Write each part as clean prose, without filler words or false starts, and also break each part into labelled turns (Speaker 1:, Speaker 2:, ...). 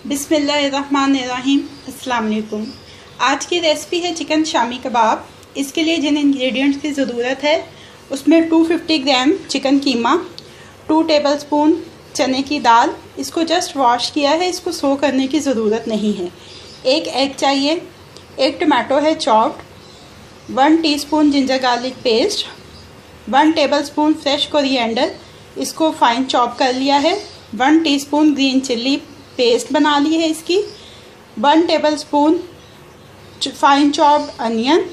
Speaker 1: बिस्मिल्लाहिर्रहमानिर्रहीम। अस्सलाम वालेकुम। आज की रेसिपी है चिकन शामी कबाब। इसके लिए जिन इंग्रेडिएंट्स की ज़रूरत है उसमें 250 ग्राम चिकन कीमा, 2 टेबलस्पून चने की दाल, इसको जस्ट वॉश किया है, इसको सो करने की ज़रूरत नहीं है। 1 एग चाहिए, 1 टमाटो है chopped, 1 teaspoon ginger garlic paste, 1 tablespoon fresh coriander, इसको फाइन चॉप कर लिया है, 1 टीस्पून ग्रीन चिल्ली पेस्ट बना ली है इसकी, 1 tablespoon fine chopped onion,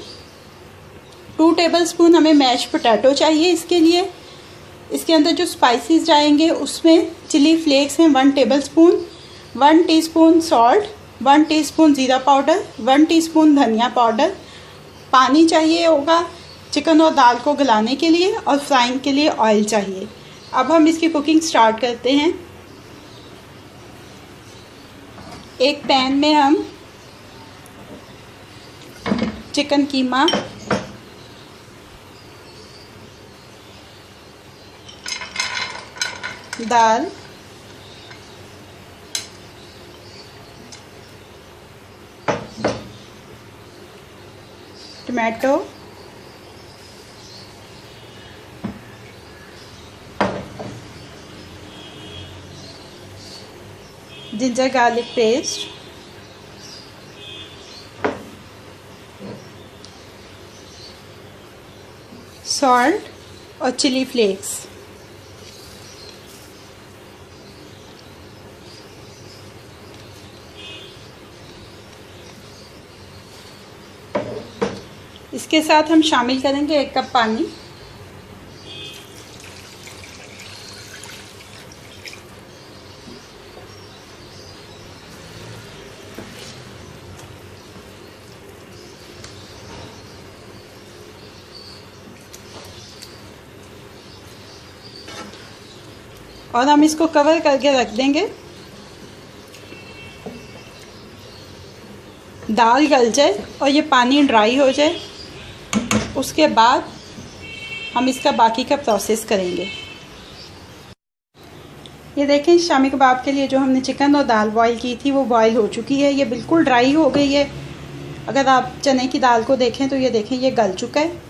Speaker 1: 2 tablespoon हमें मैश पोटैटो चाहिए इसके लिए। इसके अंदर जो स्पाइसेस जाएंगे उसमें चिली फ्लेक्स हैं 1 टेबलस्पून, 1 टीस्पून सॉल्ट, 1 टीस्पून ज़ीरा पाउडर, 1 टीस्पून धनिया पाउडर। पानी चाहिए होगा चिकन और दाल को गलाने के लिए, और फ्राइंग के लिए ऑयल चाहिए। अब हम इसकी कुकिंग स्टार्ट करते हैं। एक पैन में हम चिकन कीमा, दाल, tomato, ginger garlic paste, salt और चिली फ्लेक्स। इसके साथ हम शामिल करेंगे 1 कप पानी। और हम इसको कवर करके रख देंगे। दाल गल जाए और ये पानी ड्राई हो जाए, उसके बाद हम इसका बाकी का प्रोसेस करेंगे। ये देखें, शामी कबाब के लिए जो हमने चिकन और दाल बॉईल की थी वो बॉईल हो चुकी है, ये बिल्कुल ड्राई हो गई है। अगर आप चने की दाल को देखें तो ये देखें ये गल चुका है।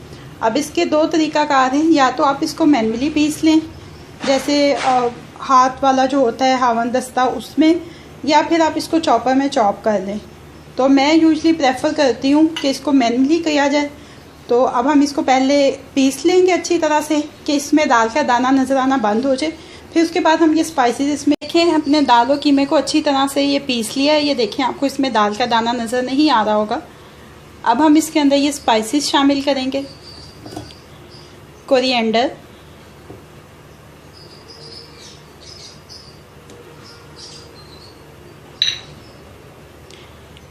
Speaker 1: अब इसके 2 तरीक़ाकार हैं, या तो आप इसको मैनुअली पीस लें जैसे हाथ वाला जो होता है हावन दस्ता उसमें, या फिर आप इसको चॉपर में चॉप कर लें। तो मैं यूजली प्रेफर करती हूँ कि इसको मैनुअली किया जाए। तो अब हम इसको पहले पीस लेंगे अच्छी तरह से कि इसमें दाल का दाना नज़र आना बंद हो जाए। फिर उसके बाद हम ये स्पाइसेस इसमें देखें, अपने दाल और कीमे को अच्छी तरह से ये पीस लिया है। ये देखें, आपको इसमें दाल का दाना नज़र नहीं आ रहा होगा। अब हम इसके अंदर ये स्पाइसेस शामिल करेंगे। Coriander,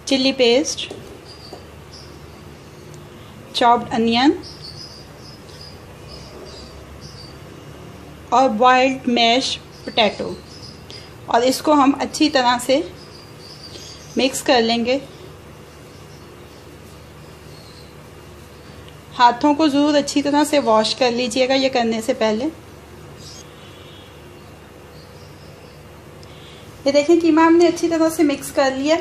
Speaker 1: chilli paste, chopped onion और बॉइल्ड मैश पोटैटो, और इसको हम अच्छी तरह से मिक्स कर लेंगे। हाथों को ज़रूर अच्छी तरह से वॉश कर लीजिएगा ये करने से पहले। ये देखें, कीमा हमने अच्छी तरह से मिक्स कर लिया।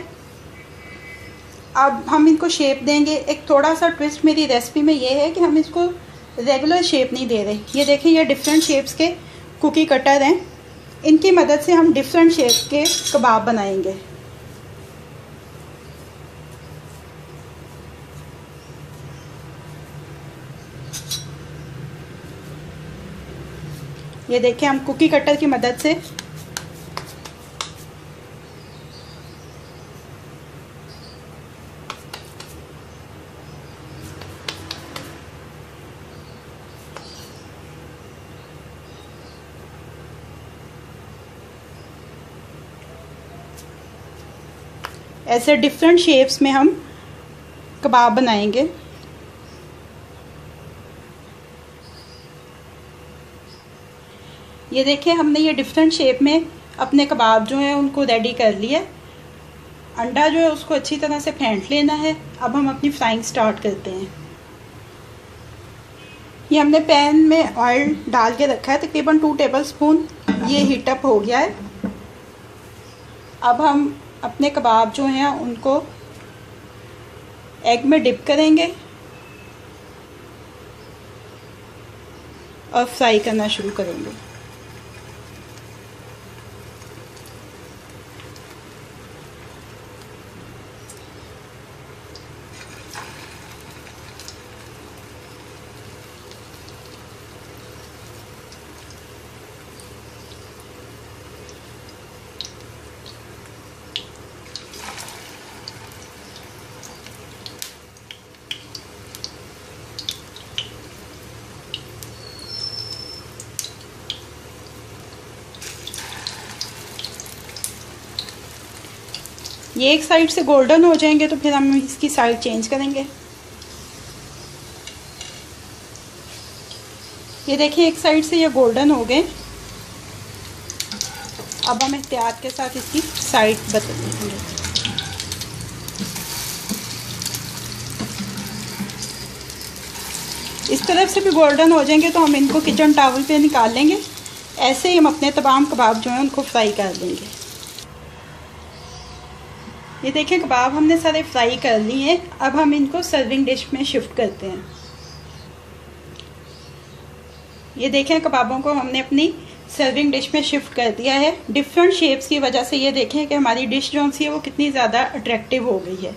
Speaker 1: अब हम इनको शेप देंगे। एक थोड़ा सा ट्विस्ट मेरी रेसिपी में ये है कि हम इसको रेगुलर शेप नहीं दे रहे। ये देखें, ये डिफरेंट शेप्स के कुकी कटर हैं, इनकी मदद से हम डिफरेंट शेप के कबाब बनाएंगे। ये देखें, हम कुकी कटर की मदद से ऐसे डिफरेंट शेप्स में हम कबाब बनाएंगे। ये देखिए, हमने ये डिफरेंट शेप में अपने कबाब जो हैं उनको रेडी कर लिया। अंडा जो है उसको अच्छी तरह से फेंट लेना है। अब हम अपनी फ्राइंग स्टार्ट करते हैं। ये हमने पैन में ऑयल डाल के रखा है, तकरीबन 2 टेबलस्पून। ये हीट अप हो गया है। अब हम अपने कबाब जो हैं उनको एग में डिप करेंगे और फ्राई करना शुरू करेंगे। ये एक साइड से गोल्डन हो जाएंगे तो फिर हम इसकी साइड चेंज करेंगे। ये देखिए एक साइड से ये गोल्डन हो गए। अब हम एहतियात के साथ इसकी साइड बदल देंगे। इस तरफ से भी गोल्डन हो जाएंगे तो हम इनको किचन टॉवल पे निकाल लेंगे। ऐसे ही हम अपने तमाम कबाब जो हैं उनको फ्राई कर लेंगे। ये देखें कबाब हमने सारे फ्राई कर लिए हैं। अब हम इनको सर्विंग डिश में शिफ्ट करते हैं। ये देखें कबाबों को हमने अपनी सर्विंग डिश में शिफ्ट कर दिया है। डिफरेंट शेप्स की वजह से ये देखें कि हमारी डिश जो सी है वो कितनी ज़्यादा अट्रैक्टिव हो गई है।